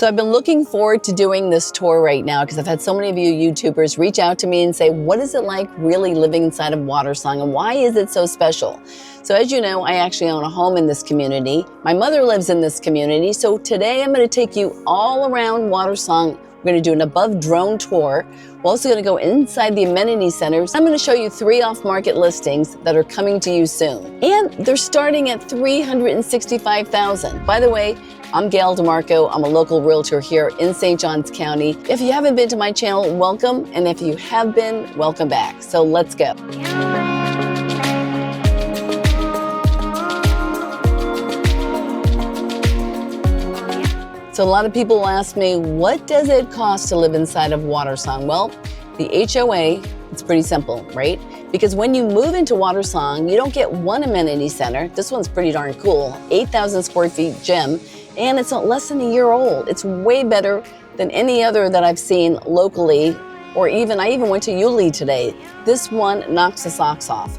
So I've been looking forward to doing this tour right now because I've had so many of you YouTubers reach out to me and say, what is it like really living inside of WaterSong and why is it so special? So as you know, I actually own a home in this community. My mother lives in this community. So today I'm going to take you all around WaterSong. We're going to do an above drone tour. We're also going to go inside the amenity centers. I'm going to show you 3 off-market listings that are coming to you soon. And they're starting at $365,000. By the way, I'm Gail DeMarco. I'm a local realtor here in St. Johns County. If you haven't been to my channel, welcome. And if you have been, welcome back. So let's go. So a lot of people will ask me, what does it cost to live inside of WaterSong? Well, the HOA, it's pretty simple, right? Because when you move into WaterSong, you don't get one amenity center. This one's pretty darn cool, 8,000 square feet gym, and it's less than a year old. It's way better than any other that I've seen locally, or I even went to Yulee today. This one knocks the socks off.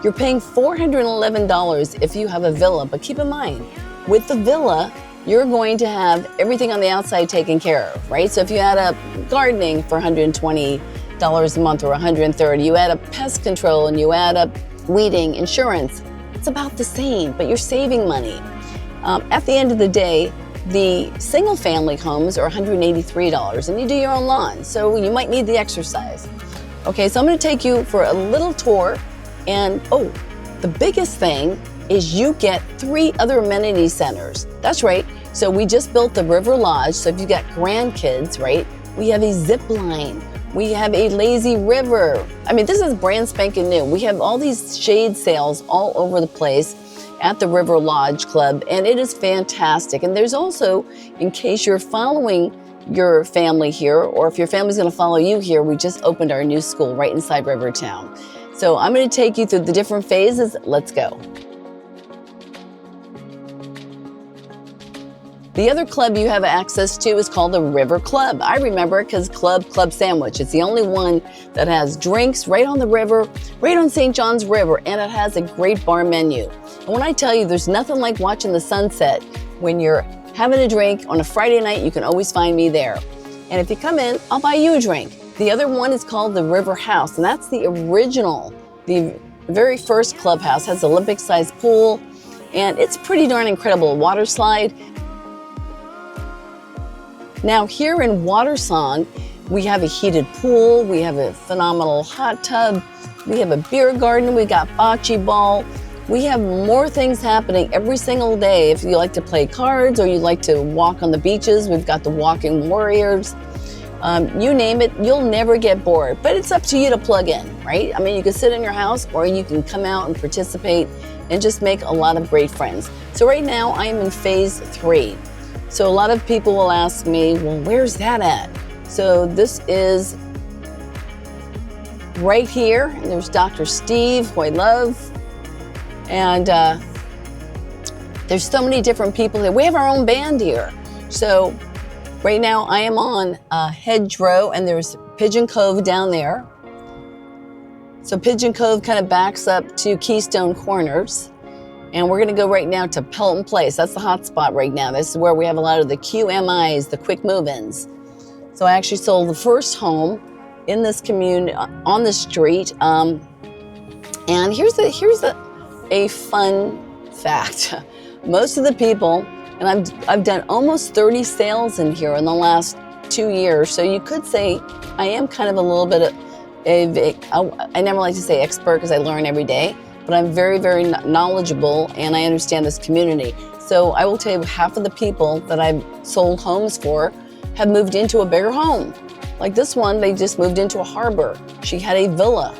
You're paying $411 if you have a villa, but keep in mind, with the villa, you're going to have everything on the outside taken care of, right? So if you add up gardening for $120 a month or $130, you add up pest control and you add up weeding, insurance, it's about the same, but you're saving money. At the end of the day, the single family homes are $183 and you do your own lawn, so you might need the exercise. Okay, so I'm gonna take you for a little tour and, the biggest thing is you get 3 other amenity centers. That's right. So we just built the River Lodge. So if you've got grandkids, right, we have a Zipline. We have a lazy river. I mean, this is brand spanking new. We have all these shade sails all over the place at the River Lodge Club, and it is fantastic. And there's also, in case you're following your family here, or if your family's gonna follow you here, we just opened our new school right inside Rivertown. So I'm gonna take you through the different phases. Let's go. The other club you have access to is called the River Club. I remember it because Club Sandwich. It's the only one that has drinks right on the river, right on St. John's River, and it has a great bar menu. And when I tell you there's nothing like watching the sunset when you're having a drink on a Friday night, you can always find me there. And if you come in, I'll buy you a drink. The other one is called the River House, and that's the original, the very first clubhouse, has an Olympic-sized pool, and it's pretty darn incredible. Water slide. Now here in WaterSong, we have a heated pool, we have a phenomenal hot tub, we have a beer garden, we got bocce ball. We have more things happening every single day. If you like to play cards or you like to walk on the beaches, we've got the Walking Warriors. You name it, you'll never get bored. But it's up to you to plug in, right? I mean, you can sit in your house or you can come out and participate and just make a lot of great friends. So right now I am in phase 3. So a lot of people will ask me, well, where's that at? So this is right here, and there's Dr. Steve, who I love, and there's so many different people here. We have our own band here. So right now I am on Hedgerow, and there's Pigeon Cove down there. So Pigeon Cove kind of backs up to Keystone Corners. And we're gonna go right now to Pilton Place. That's the hot spot right now. This is where we have a lot of the QMIs, the quick move-ins. So I actually sold the first home in this community, on the street. And here's a fun fact. Most of the people, and I've done almost 30 sales in here in the last 2 years. So you could say I am kind of a little bit of I never like to say expert because I learn every day. But I'm very, very knowledgeable and I understand this community. So I will tell you, half of the people that I've sold homes for have moved into a bigger home. Like this one, they just moved into a harbor. She had a villa.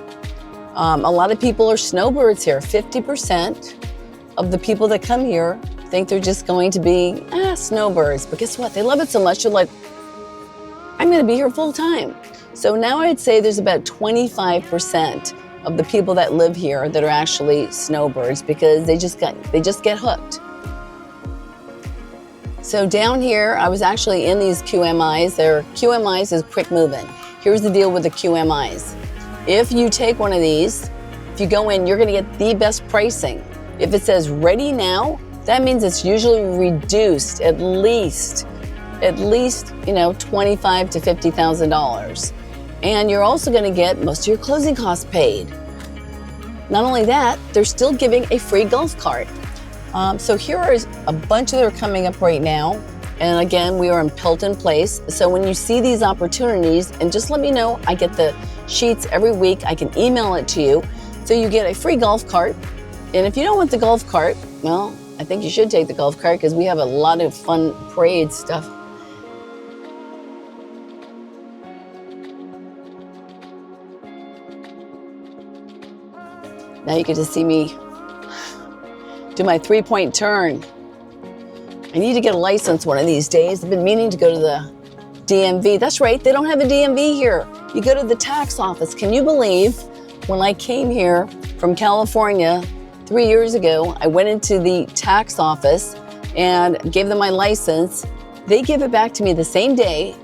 A lot of people are snowbirds here. 50% of the people that come here think they're just going to be snowbirds. But guess what? They love it so much, they're like, I'm gonna be here full time. So now I'd say there's about 25% of the people that live here that are actually snowbirds because they just get hooked. So down here, I was actually in these QMIs. QMIs is quick move-in. Here's the deal with the QMIs. If you take one of these, if you go in, you're gonna get the best pricing. If it says ready now, That means it's usually reduced at least, you know, $25,000 to $50,000. And you're also going to get most of your closing costs paid. Not only that, they're still giving a free golf cart. So here is a bunch that are coming up right now. And again, we are in Pilton Place. So when you see these opportunities, and just let me know, I get the sheets every week. I can email it to you. So you get a free golf cart. And if you don't want the golf cart, well, I think you should take the golf cart because we have a lot of fun parade stuff. Now you get to see me do my 3-point turn. I need to get a license one of these days. I've been meaning to go to the DMV. That's right, they don't have a DMV here. You go to the tax office. Can you believe when I came here from California 3 years ago, I went into the tax office and gave them my license. They gave it back to me the same day.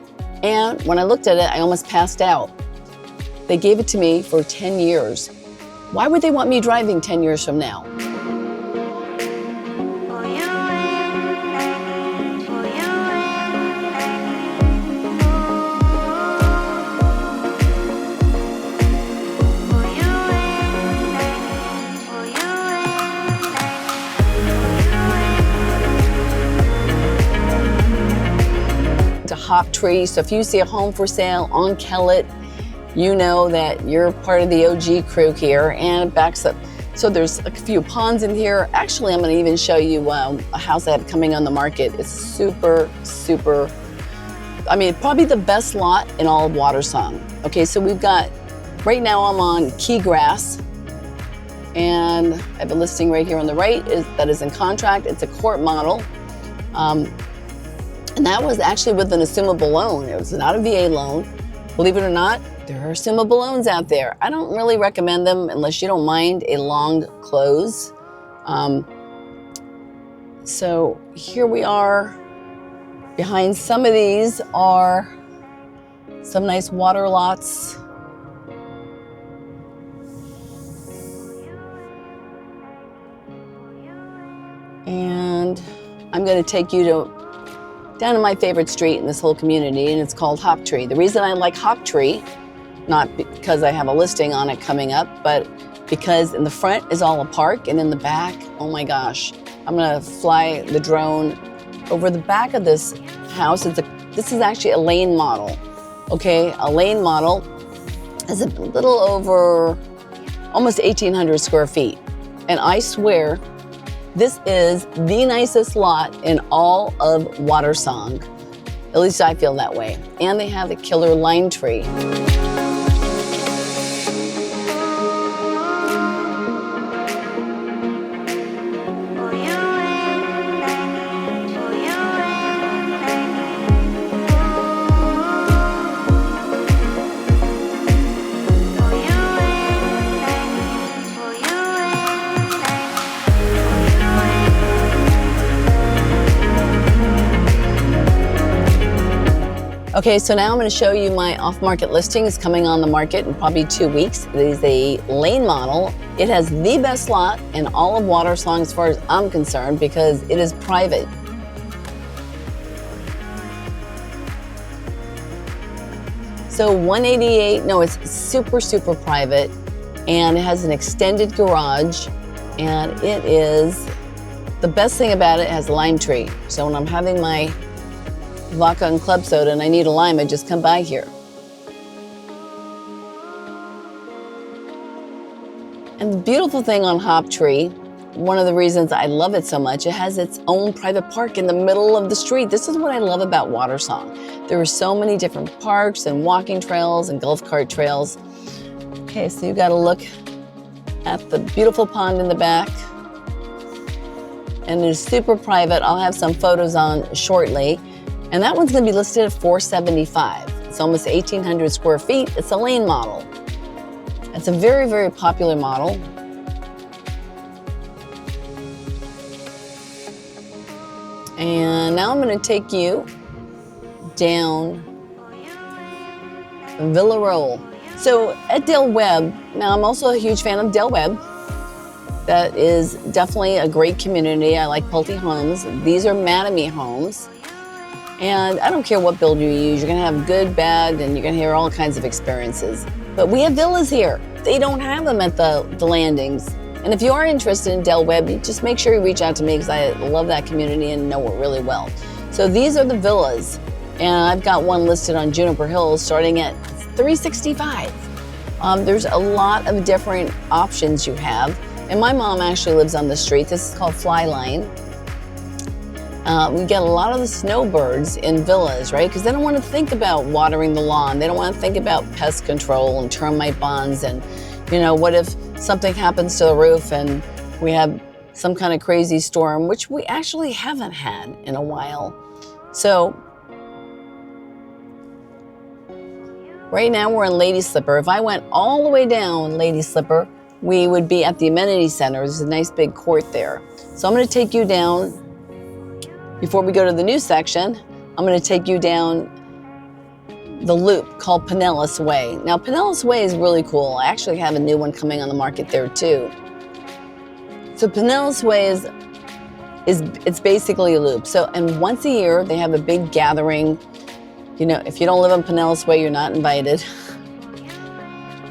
And when I looked at it, I almost passed out. They gave it to me for 10 years. Why would they want me driving 10 years from now? Hop tree. So if you see a home for sale on Kellett, you know that you're part of the OG crew here, and it backs up. So there's a few ponds in here. Actually, I'm going to even show you a house I have coming on the market. It's super, I mean, probably the best lot in all of WaterSong. Okay, so we've got, right now I'm on Key Grass, and I have a listing right here on the right that is in contract. It's a court model. And that was actually with an assumable loan. It was not a VA loan. Believe it or not, there are assumable loans out there. I don't really recommend them unless you don't mind a long close. So here we are. Behind some of these are some nice water lots. And I'm going to take you down to my favorite street in this whole community, and it's called Hop Tree. The reason I like Hop Tree, not because I have a listing on it coming up, but because in the front is all a park, and in the back, oh my gosh, I'm gonna fly the drone over the back of this house. This is actually a lane model, okay? A lane model is a little over almost 1,800 square feet. And I swear, this is the nicest lot in all of WaterSong. At least I feel that way. And they have the killer lime tree. Okay, so now I'm going to show you my off-market listing. It's coming on the market in probably 2 weeks. It is a lane model. It has the best lot in all of WaterSong as far as I'm concerned because it is private. So 188, no, it's super private, and it has an extended garage, and it is, the best thing about it has a lime tree. So when I'm having my vodka and club soda and I need a lime, I just come by here. And the beautiful thing on Hop Tree, one of the reasons I love it so much, it has its own private park in the middle of the street. This is what I love about WaterSong. There are so many different parks and walking trails and golf cart trails. Okay, so you got to look at the beautiful pond in the back. And it's super private. I'll have some photos on shortly. And that one's going to be listed at $475. It's almost 1,800 square feet. It's a lane model. It's a very popular model. And now I'm going to take you down Villa Roll. So at Del Webb, now I'm also a huge fan of Del Webb. that is definitely a great community. I like Pulte homes. These are Amenity homes. And I don't care what builder you use, you're gonna have good, bad, and you're gonna hear all kinds of experiences. But we have villas here. They don't have them at the landings. And if you are interested in Del Webb, just make sure you reach out to me because I love that community and know it really well. So these are the villas. And I've got one listed on Juniper Hills starting at $365. There's a lot of different options you have. And my mom actually lives on the street. This is called Flyline. We get a lot of the snowbirds in villas, right? Because they don't want to think about watering the lawn. They don't want to think about pest control and termite bonds. And, you know, what if something happens to the roof and we have some kind of crazy storm, which we actually haven't had in a while. So right now we're in Lady Slipper. If I went all the way down Lady Slipper, we would be at the Amenity Center. There's a nice big court there. So I'm going to take you down, before we go to the new section, I'm going to take you down the loop called Penelis Way. Now, Penelis Way is really cool. I actually have a new one coming on the market there too. So Penelis Way it's basically a loop. So, and once a year, they have a big gathering. You know, if you don't live on Penelis Way, you're not invited.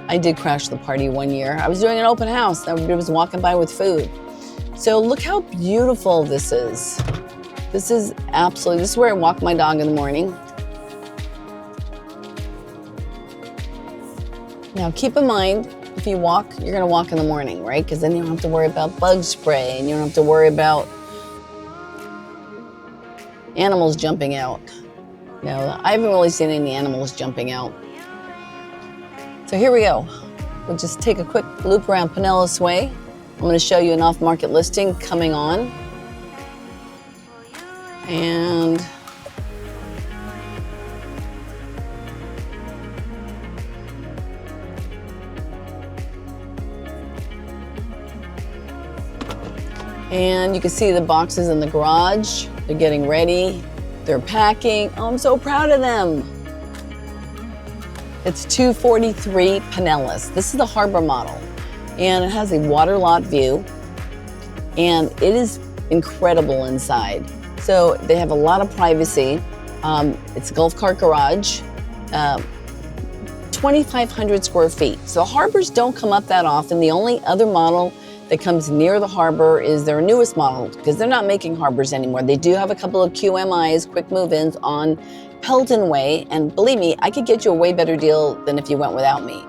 I did crash the party one year. I was doing an open house. Everybody was walking by with food. So look how beautiful this is. This is where I walk my dog in the morning. Now keep in mind, if you walk, you're gonna walk in the morning, right? Because then you don't have to worry about bug spray and you don't have to worry about animals jumping out. No, I haven't really seen any animals jumping out. So here we go. We'll just take a quick loop around Penelis Way. I'm going to show you an off-market listing coming on. And you can see the boxes in the garage. They're getting ready. They're packing. Oh, I'm so proud of them. It's 243 Penelis. This is the harbor model, and it has a water lot view, and it is incredible inside. So they have a lot of privacy. It's a golf cart garage, 2,500 square feet. So harbors don't come up that often. The only other model that comes near the harbor is their newest model, because they're not making harbors anymore. They do have a couple of QMIs, quick move-ins, on Pilton Way, and believe me, I could get you a way better deal than if you went without me.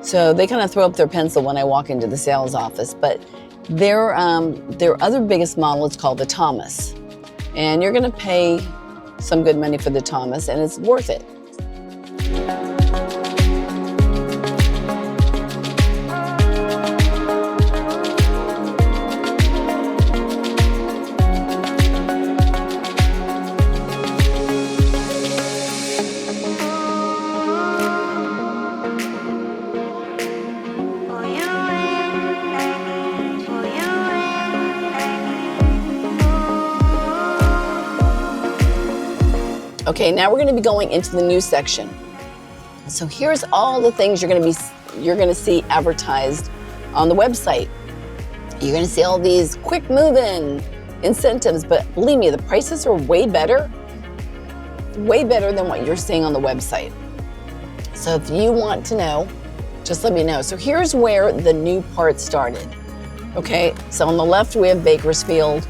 So they kind of throw up their pencil when I walk into the sales office. But their other biggest model is called the Thomas, and you're going to pay some good money for the Thomas, and it's worth it. Okay, now we're going to be going into the new section. So here's all the things you're going to see advertised on the website. You're going to see all these quick move-in incentives, but believe me, the prices are way better than what you're seeing on the website. So if you want to know, just let me know. So here's where the new part started. Okay, so on the left we have Bakersfield.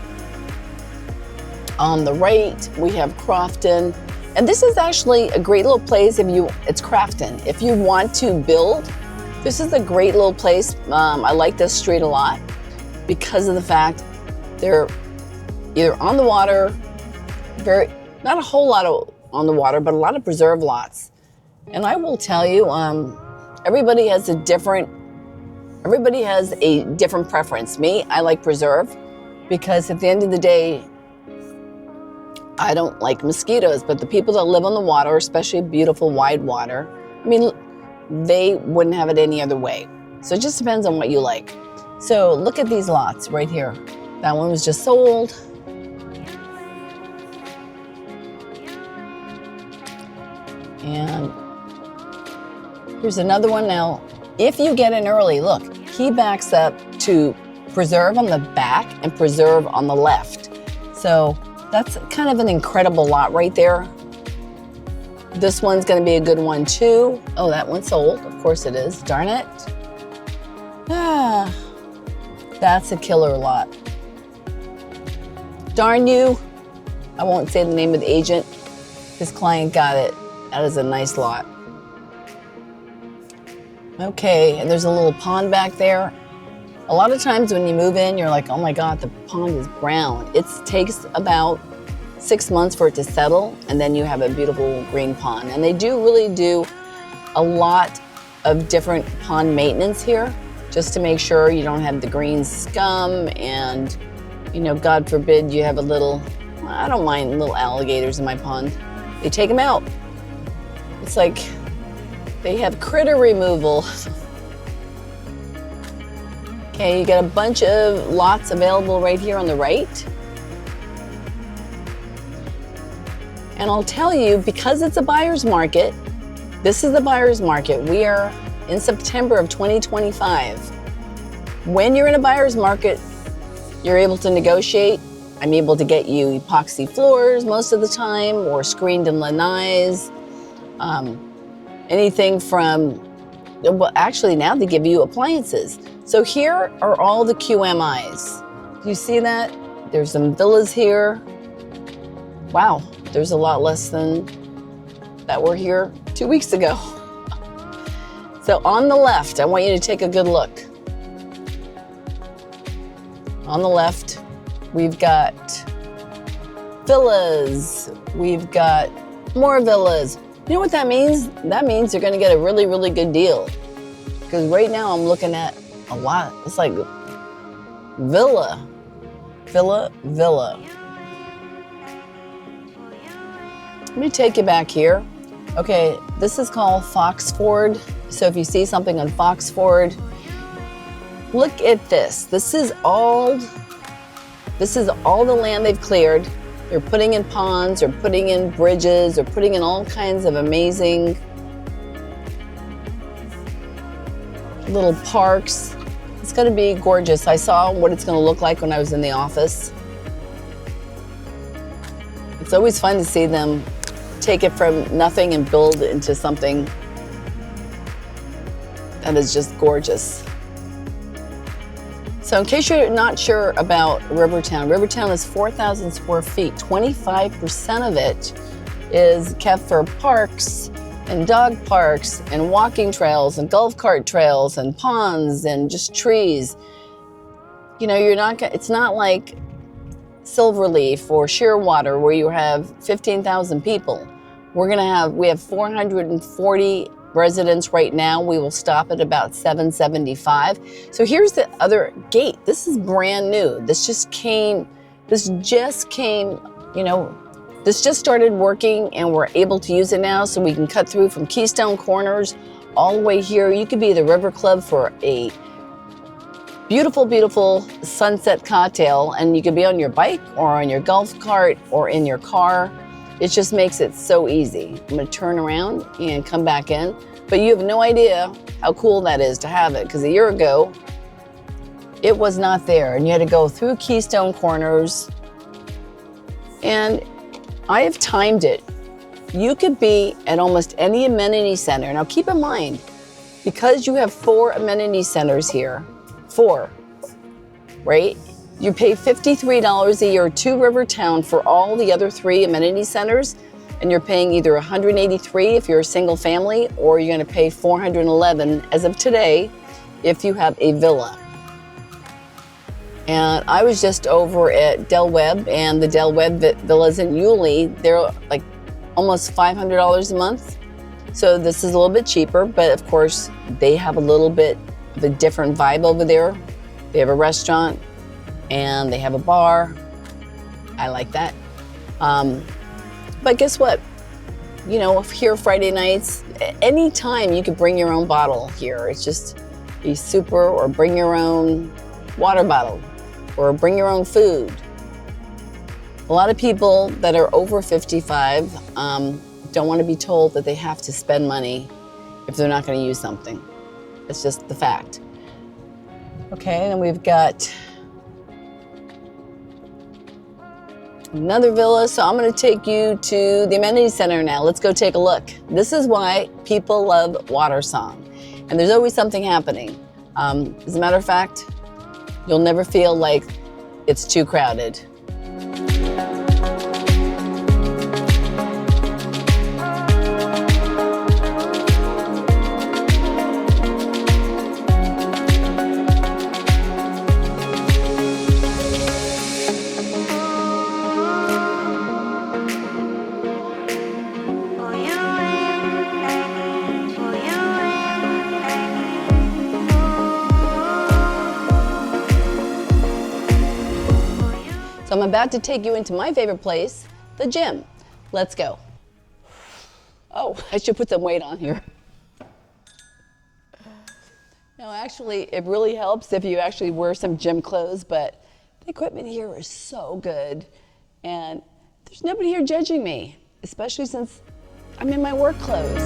On the right we have Croftton. And this is actually a great little place it's Croftton. If you want to build, this is a great little place. I like this street a lot because of the fact they're either on the water, not a whole lot on the water, but a lot of preserve lots. And I will tell you, everybody has a different preference. Me, I like preserve because at the end of the day, I don't like mosquitoes, but the people that live on the water, especially beautiful wide water, I mean, they wouldn't have it any other way. So it just depends on what you like. So look at these lots right here. That one was just sold. And here's another one now. If you get in early, look, he backs up to preserve on the back and preserve on the left. So that's kind of an incredible lot right there. This one's gonna be a good one too. Oh, that one sold, of course it is, darn it. Ah, that's a killer lot. Darn you. I won't say the name of the agent. His client got it. That is a nice lot. Okay, and there's a little pond back there. A lot of times when you move in, you're like, oh my God, the pond is brown. It takes about 6 months for it to settle, and then you have a beautiful green pond. And they really do a lot of different pond maintenance here, just to make sure you don't have the green scum and, you know, God forbid you have a little, I don't mind little alligators in my pond. They take them out. It's like they have critter removal. Okay, you got a bunch of lots available right here on the right. And I'll tell you, because it's a buyer's market, this is the buyer's market. We are in September of 2025. When you're in a buyer's market, you're able to negotiate. I'm able to get you epoxy floors most of the time, or screened and lanais. Anything from, well, actually now they give you appliances. So here are all the QMIs. Do you see that? There's some villas here. Wow, there's a lot less than that were here 2 weeks ago. So on the left, I want you to take a good look. On the left, we've got villas. We've got more villas. You know what that means? That means you're gonna get a really, really good deal. Because right now I'm looking at a lot. It's like villa, villa, villa. Let me take you back here. Okay, this is called Foxford. So if you see something on Foxford, look at this. This is all the land they've cleared. They're putting in ponds, they're putting in bridges, they're putting in all kinds of amazing little parks. It's gonna be gorgeous. I saw what it's gonna look like when I was in the office. It's always fun to see them take it from nothing and build into something that is just gorgeous. So in case you're not sure about Rivertown, Rivertown is 4,000 square feet. 25% of it is kept for parks and dog parks and walking trails and golf cart trails and ponds and just trees. You know, it's not like Silverleaf or Shearwater where you have 15,000 people. We have 440 residents right now. We will stop at about 775. So here's the other gate. This is brand new. This just came, you know, this just started working and we're able to use it now, so we can cut through from Keystone Corners all the way here. You could be the River Club for a beautiful, beautiful sunset cocktail, and you could be on your bike or on your golf cart or in your car. It just makes it so easy. I'm gonna turn around and come back in, but you have no idea how cool that is to have it, because a year ago, it was not there, and you had to go through Keystone Corners, and I have timed it. You could be at almost any amenity center. Now keep in mind, because you have 4 amenity centers here, 4, right? You pay $53 a year to Rivertown for all the other 3 amenity centers, and you're paying either $183 if you're a single family, or you're gonna pay $411 as of today if you have a villa. And I was just over at Del Webb, and the Del Webb villas in Yulee, they're like almost $500 a month. So this is a little bit cheaper, but of course they have a little bit of a different vibe over there. They have a restaurant and they have a bar. I like that. But guess what? You know, here Friday nights, anytime you could bring your own bottle here. It's just be super, or bring your own water bottle, or bring your own food. A lot of people that are over 55 don't want to be told that they have to spend money if they're not going to use something. It's just the fact. Okay, and we've got another villa. So I'm going to take you to the Amenity Center now. Let's go take a look. This is why people love WaterSong. And there's always something happening. As a matter of fact, you'll never feel like it's too crowded. So I'm about to take you into my favorite place, the gym. Let's go. Oh, I should put some weight on here. No, actually, it really helps if you actually wear some gym clothes, but the equipment here is so good. And there's nobody here judging me, especially since I'm in my work clothes.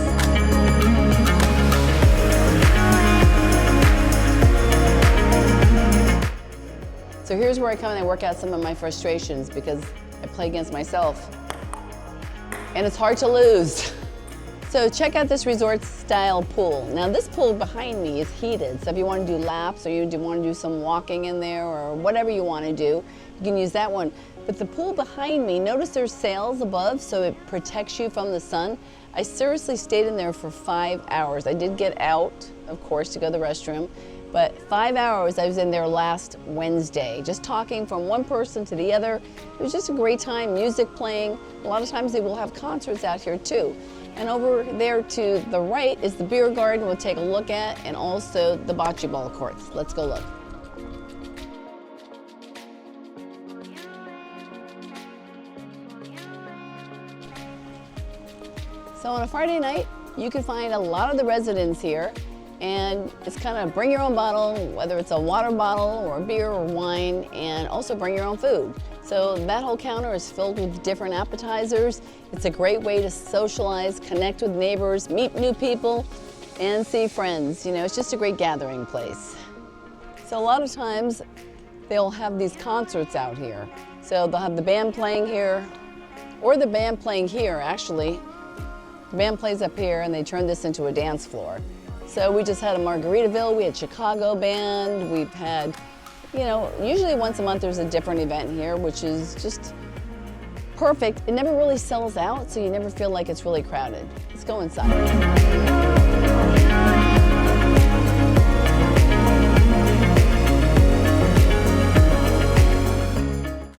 So here's where I come and I work out some of my frustrations because I play against myself. And it's hard to lose. So check out this resort style pool. Now this pool behind me is heated. So if you want to do laps or you want to do some walking in there or whatever you want to do, you can use that one. But the pool behind me, notice there's sails above so it protects you from the sun. I seriously stayed in there for 5 hours. I did get out, of course, to go to the restroom. But 5 hours I was in there last Wednesday, just talking from one person to the other. It was just a great time, music playing. A lot of times they will have concerts out here too. And over there to the right is the beer garden we'll take a look at, and also the bocce ball courts. Let's go look. So on a Friday night, you can find a lot of the residents here. And it's kind of bring your own bottle, whether it's a water bottle or a beer or wine, and also bring your own food. So that whole counter is filled with different appetizers. It's a great way to socialize, connect with neighbors, meet new people, and see friends. You know, it's just a great gathering place. So a lot of times they'll have these concerts out here. So they'll have the band playing here, or the band playing here, actually. The band plays up here and they turn this into a dance floor. So we just had a Margaritaville, we had Chicago band, we've had, you know, usually once a month there's a different event here, which is just perfect. It never really sells out, so you never feel like it's really crowded. Let's go inside.